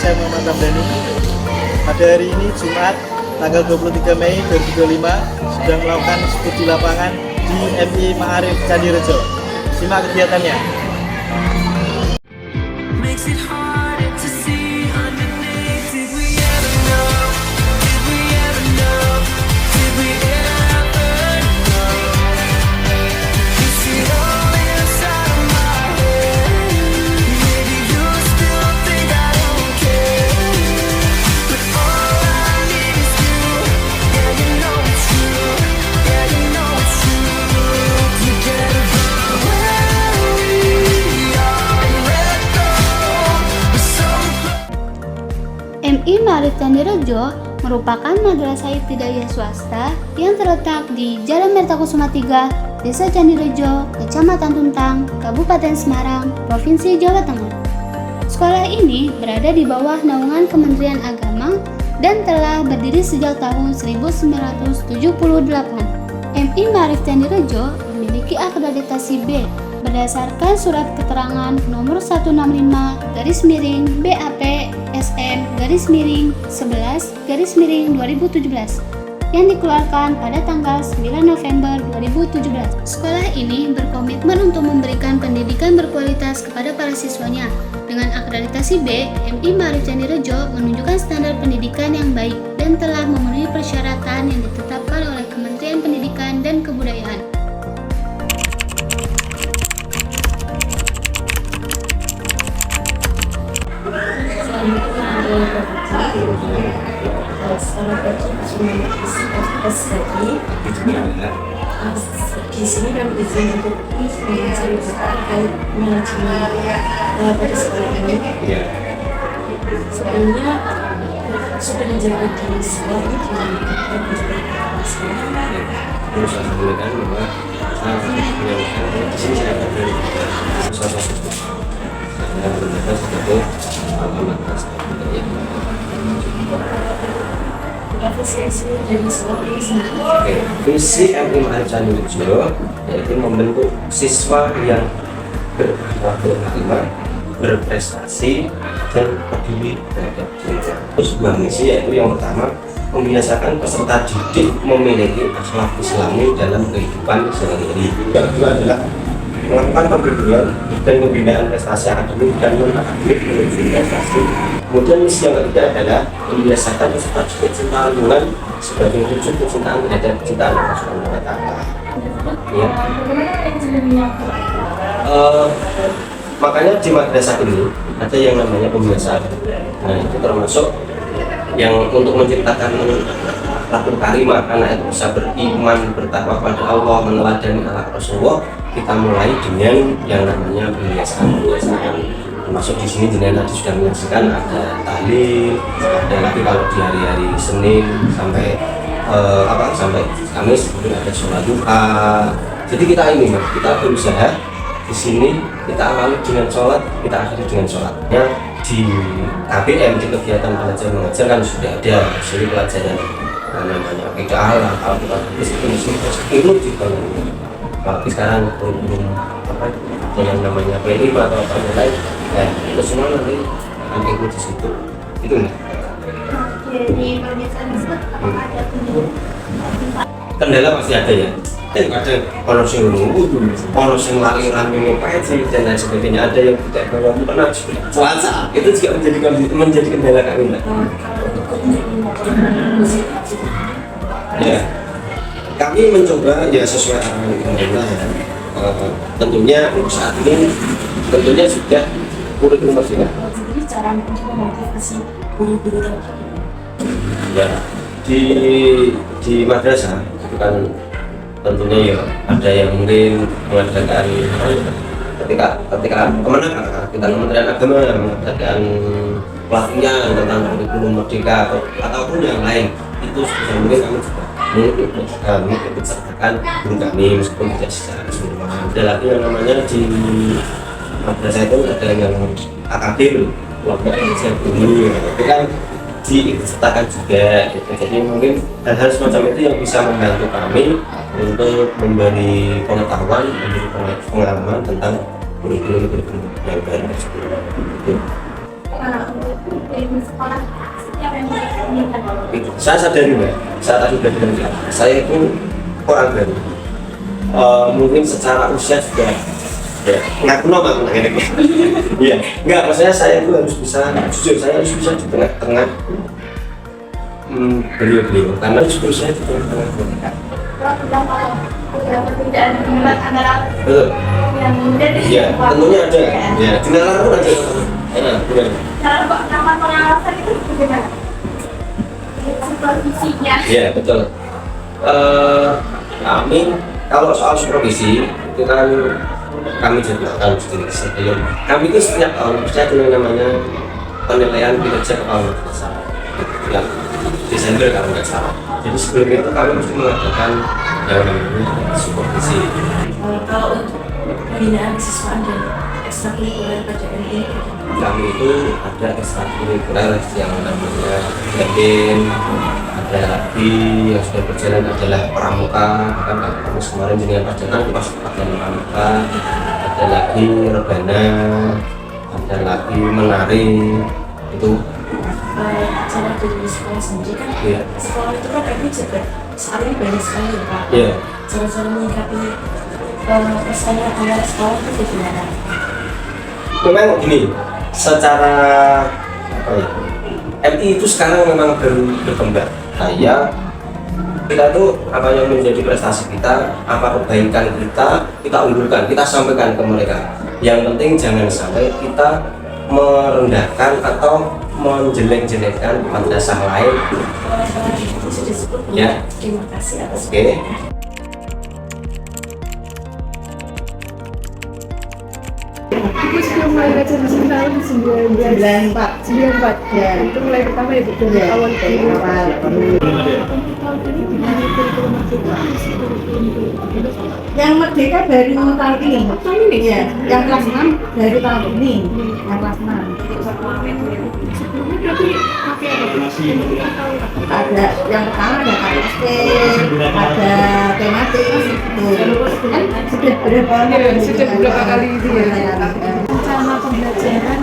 saya Muhammad Ramdhani. Pada hari ini Jumat tanggal 23 Mei 2025 sedang melakukan studi lapangan di MI Ma'arif Candirejo. Simak kegiatannya. MI Ma'arif Candirejo merupakan madrasah ibtidaiyah swasta yang terletak di Jalan Mertakusuma 3, Desa Candirejo, Kecamatan Tuntang, Kabupaten Semarang, Provinsi Jawa Tengah. Sekolah ini berada di bawah naungan Kementerian Agama dan telah berdiri sejak tahun 1978. MI Ma'arif Candirejo memiliki akreditasi B berdasarkan surat keterangan nomor 165/BAP SM/11/2017 yang dikeluarkan pada tanggal 9 November 2017. Sekolah ini berkomitmen untuk memberikan pendidikan berkualitas kepada para siswanya. Dengan akreditasi B, MI Ma'arif Candirejo menunjukkan standar pendidikan yang baik dan telah memenuhi persyaratan yang ditetapkan oleh Kementerian Pendidikan dan Kebudayaan. Di sini kami izin untuk mencari terkait manajemen pada sekolah ini. Sebelumnya sudah menjabat di sekolah ini dengan terus alhamdulillah bahwa di sini saya berada di salah satu saya berada sebagai alamat visi MI Ma'arif Candirejo yaitu membentuk siswa yang berakhlak, berprestasi dan peduli terhadap lingkungan. Sebuah misi yaitu yang pertama membiasakan peserta didik memiliki akhlak Islami dalam kehidupan sehari-hari. Yang kedua adalah melakukan pembinaan dan pembinaan prestasi akademik dan non-akademik menuju prestasi. Kemudian misi yang ketiga adalah membiasakan peserta didik cinta lingkungan sebagai wujud kecintaan terhadap kecintaan Allah Subhanahu wa Ta'ala. Ya. Makanya di madrasah ini ada yang namanya pembiasaan. Nah, itu termasuk yang untuk menciptakan akhlakul karimah, anak itu bisa beriman, bertakwa pada Allah, meneladani akhlak Rasulullah. Kita mulai dengan yang namanya pembiasaan. Termasuk di sini jenengan tadi sudah menyaksikan ada tahlil, ada lagi kalau di hari-hari Senin sampai sampai Kamis kemudian ada sholat duha. Jadi kita berusaha di sini kita awali dengan sholat, kita akhiri dengan sholat. Ya, di KBM di kegiatan belajar mengajar kan sudah ada seri pelajaran namanya akidah al-Quran itu mesti ilmu juga. Kalau sekarang belum ada yang namanya PLI atau apa lain, ya itu semua nanti ikut di situ. Itu nih. Jadi pembiasaan tersebut apakah ada kendala pasti ada ya. Kadang kalau sing nunggu, kalau sing lari rame peci dan lain sebagainya, ada yang tidak bawa pernah puasa, itu juga menjadi kendala kami. Ya, kami mencoba ya sesuai arahan pemerintah ya. Tentunya untuk saat ini tentunya sudah kurikulum sudah. Jadi cara untuk memotivasi guru-guru Ya, di madrasah itu kan tentunya ya ada yang mungkin mengadakan ketika Kementerian Agama mengadakan pelatihan tentang kurikulum merdeka ataupun yang lain, itu sudah mungkin kami ikut sertakan guru kami meskipun tidak secara keseluruhan. Ada lagi yang namanya di madrasah itu ada yang AKB kelompok saya dulu, tapi kan diikutsertakan juga gitu. Jadi mungkin hal-hal semacam itu yang bisa membantu kami untuk memberi pengetahuan, memberi pengalaman tentang kurikulum yang baru tersebut. di sekolah yang menginginkan. Saya sadari Mbak, saya tadi sudah bilang saya itu orang baru. Mungkin secara usia juga ya ngaku nama ini. Iya, enggak, maksudnya saya itu harus bisa jujur, saya harus bisa di tengah-tengah beliau-beliau, karena justru saya di tengah-tengah mereka. Kalau bilang kalau ada perbedaan pendapat antara Betul. yang muda dan Iya, yang tua. tentunya ada. Ya, di nalar pun ada. Benar. Cara pengawasan itu bagaimana? Supervisinya. Iya, betul. Kami kalau soal supervisi itu kan kami jadwalkan sendiri sebelum kami itu setiap tahun pasti ada yang namanya penilaian kinerja kepala madrasah yang Desember kalau nggak salah. Jadi sebelum itu kami mesti mengadakan yang namanya supervisi. Kalau untuk pembinaan siswa dan ekstrakurikuler pada MI, Kami itu ada ekstrakurikuler yang namanya campaign, ada lagi yang sudah berjalan adalah pramuka, kan kami kemarin dengan pajangan pas pakai pramuka, ada lagi rebana, ada lagi menari itu. cara dari sekolah sendiri kan, Iya. sekolah itu kan MI juga saat ini banyak sekali ya Pak. Iya. Cara-cara menyikapi persaingan antar sekolah itu bagaimana? Memang gini, secara apa ya, MI itu sekarang memang baru berkembang. Kita tuh apa yang menjadi prestasi kita, apa kebaikan kita unggulkan, kita sampaikan ke mereka. Yang penting jangan sampai kita merendahkan atau menjelek-jelekkan madrasah lain. Itu sudah cukup. Ya. Terima kasih atas. Oke. Aku sebelum mulai baca di sini tahun 94 ya, itu mulai pertama ya buku awal Yang merdeka baru tahun ini, ya. Yang kelas 6 baru tahun ini, yang kelas 6. Ada yang pertama ada KSP, ada tematik, kan sudah beberapa kali itu ya. Rencana pembelajaran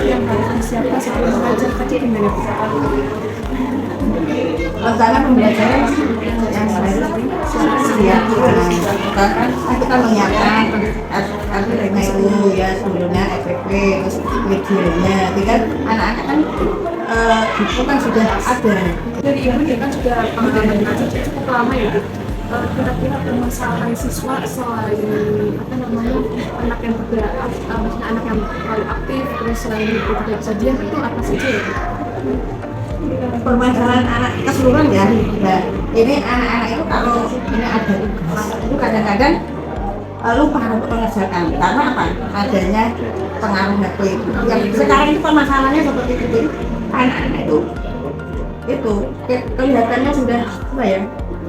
yang harus disiapkan sebelum mengajar tadi gimana Bu? Rencana pembelajaran yang harus disiapkan kan kita menyiapkan akhirnya itu ya sebelumnya FPP terus medianya, tinggal anak-anak kan buku kan sudah ada. Dari ibu ya kan sudah pengalaman ngajar cukup lama ya Bu. Kira-kira permasalahan siswa selain apa namanya anak yang bergerak, maksudnya anak yang terlalu aktif terus selain itu tidak bisa diam itu apa saja ya? Permasalahan anak keseluruhan ya. Nah, ini anak-anak itu kalau ini ada tugas itu kadang-kadang lupa untuk mengerjakan karena apa? Adanya pengaruh HP itu. Yang sekarang itu permasalahannya seperti itu. Anak-anak itu kelihatannya sudah apa ya?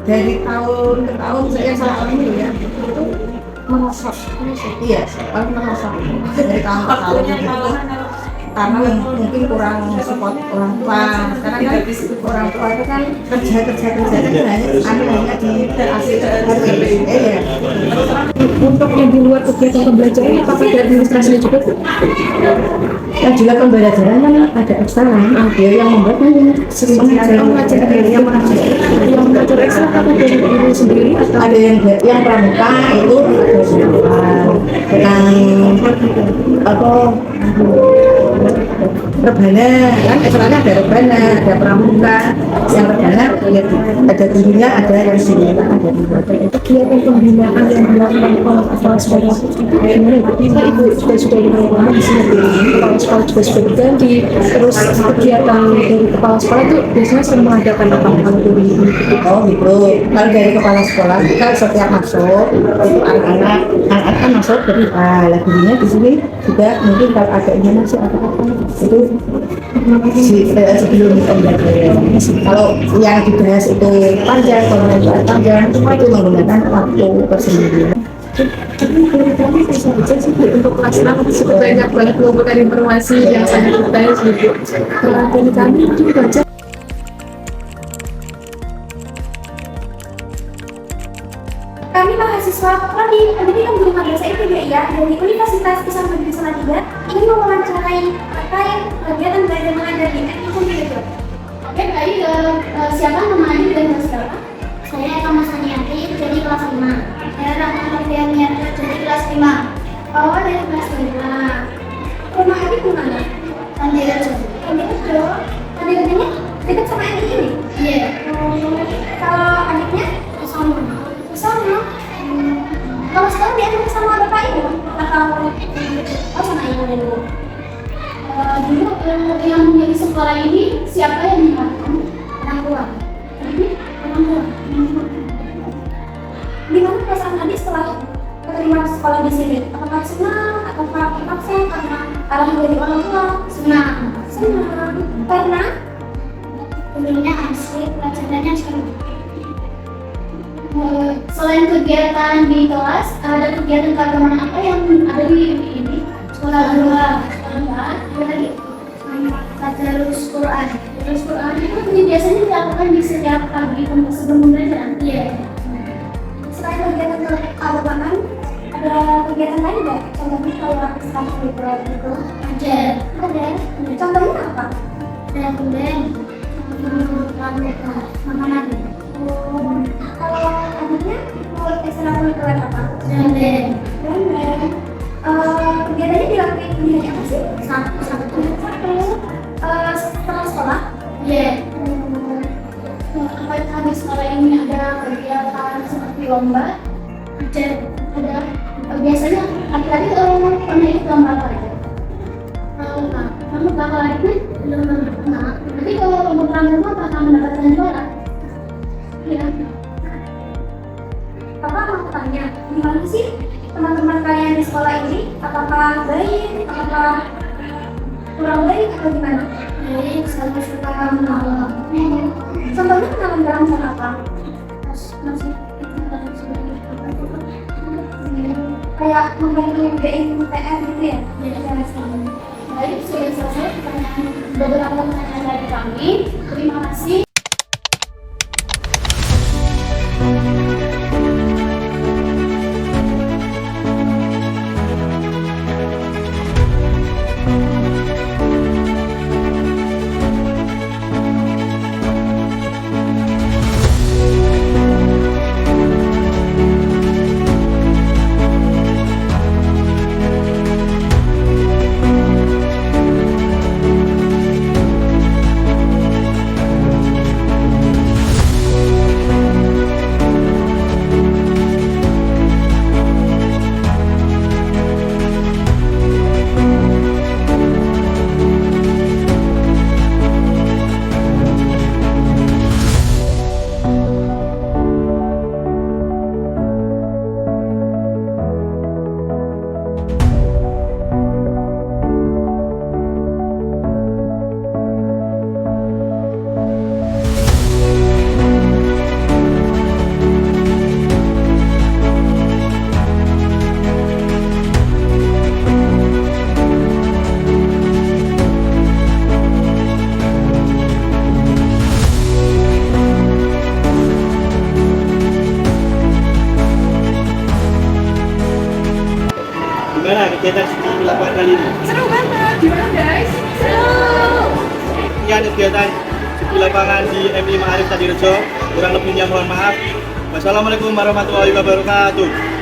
Dari tahun ke tahun saya salah ini ya itu merosot. Iya, paling merosot dari tahun ke tahun itu karena mungkin kurang support orang tua. Karena kan orang tua itu kan kerja hanya di ya. Untuk yang di luar kegiatan pembelajaran apakah ada administrasinya juga Bu? Yang juga pembelajaran kan ada ekstra kan, dia yang membuat kan mengajar yang mengajar ekstra atau dari guru sendiri atau ada yang pramuka itu yang apa rebana kan ekstranya ada rebana, ada pramuka, yang rebana ada tingginya, ada yang sini ada kegiatan pembinaan yang dilakukan oleh kepala sekolah gimana ibu sudah dilakukan di sini kepala sekolah juga sudah berganti terus kegiatan dari kepala sekolah itu biasanya sering mengadakan apa kalau dari ibu? Oh gitu. Kalau dari kepala sekolah kita setiap masuk itu anak-anak kan masuk lagunya di sini juga mungkin kalau ada yang masuk atau apa itu sebelum pembelajaran. Kalau yang dibahas itu panjang, komentar panjang itu menggunakan waktu tersendiri. Tapi dari kami bisa aja sih Bu, untuk kelas 6 cukup banyak banget mengumpulkan informasi yang sangat detail sih Bu. Dari kami itu baca Kami mahasiswa mahasiswa prodi pendidikan guru madrasah ITB ya dari Universitas Islam Negeri Salatiga ingin mewawancarai terkait kegiatan belajar mengajar di MI Canirejo. Oke, baik. Siapa namanya dan kelas berapa? Saya Eka Masaniati dari kelas 5. Saya Rahma Novianiati dari kelas 5. Oh, dari kelas 5. Rumah adik di mana? Canirejo. Canirejo. Canirejonya dekat sama MI ini? Iya. Kalau adiknya? Sama. Sama. Kalau sekarang dia ada sama bapak ibu atau sama ibu dan ibu? Dulu yang menjadi sekolah ini siapa yang mengatakan? Orang tua. Orang tua. Gimana perasaan adik setelah keterima sekolah di sini? Apakah senang atau terpaksa karena arahan dari orang tua? Senang. Senang. Karena Dulunya asik, pelajarannya seru. Selain kegiatan di kelas, ada kegiatan keagamaan apa yang ada di ini? Sekolah dua, ada lagi tadarus Quran. Tadarus Quran itu biasanya dilakukan di setiap pagi sebelum belajar. Iya. selain kegiatan keagamaan, ada kegiatan lain nggak? Contohnya kayak ekstrakurikuler gitu? Ada. Ada. Contohnya apa? Ada kemudian makanan. Kalau adiknya mau ekstrakurikuler apa? Dan Kegiatannya dilakukan di hari apa sih? Sabtu. Setelah sekolah? Iya. Apakah di sekolah ini ada kegiatan seperti lomba? Ada. Biasanya laki-laki pernah ikut lomba apa aja? Lomba. Kamu bakal adiknya? Belum pernah. Nanti kalau lomba pramuka apakah mendapatkan juara? Iya. Papa mau tanya, gimana sih teman-teman kalian di sekolah ini? Apakah baik? Apakah kurang baik atau gimana? Baik, selalu suka menolong. Contohnya kenalan barang sama apa? Masih Kayak membantu bikin PR gitu ya? baik, sudah selesai pertanyaan beberapa pertanyaan dari kami. Terima kasih. Gimana kegiatan di lapangan kali ini? Seru banget, gimana guys? Seru! Sekian kegiatan di lapangan di MI Ma'arif Canirejo. Kurang lebihnya mohon maaf. Wassalamualaikum warahmatullahi wabarakatuh.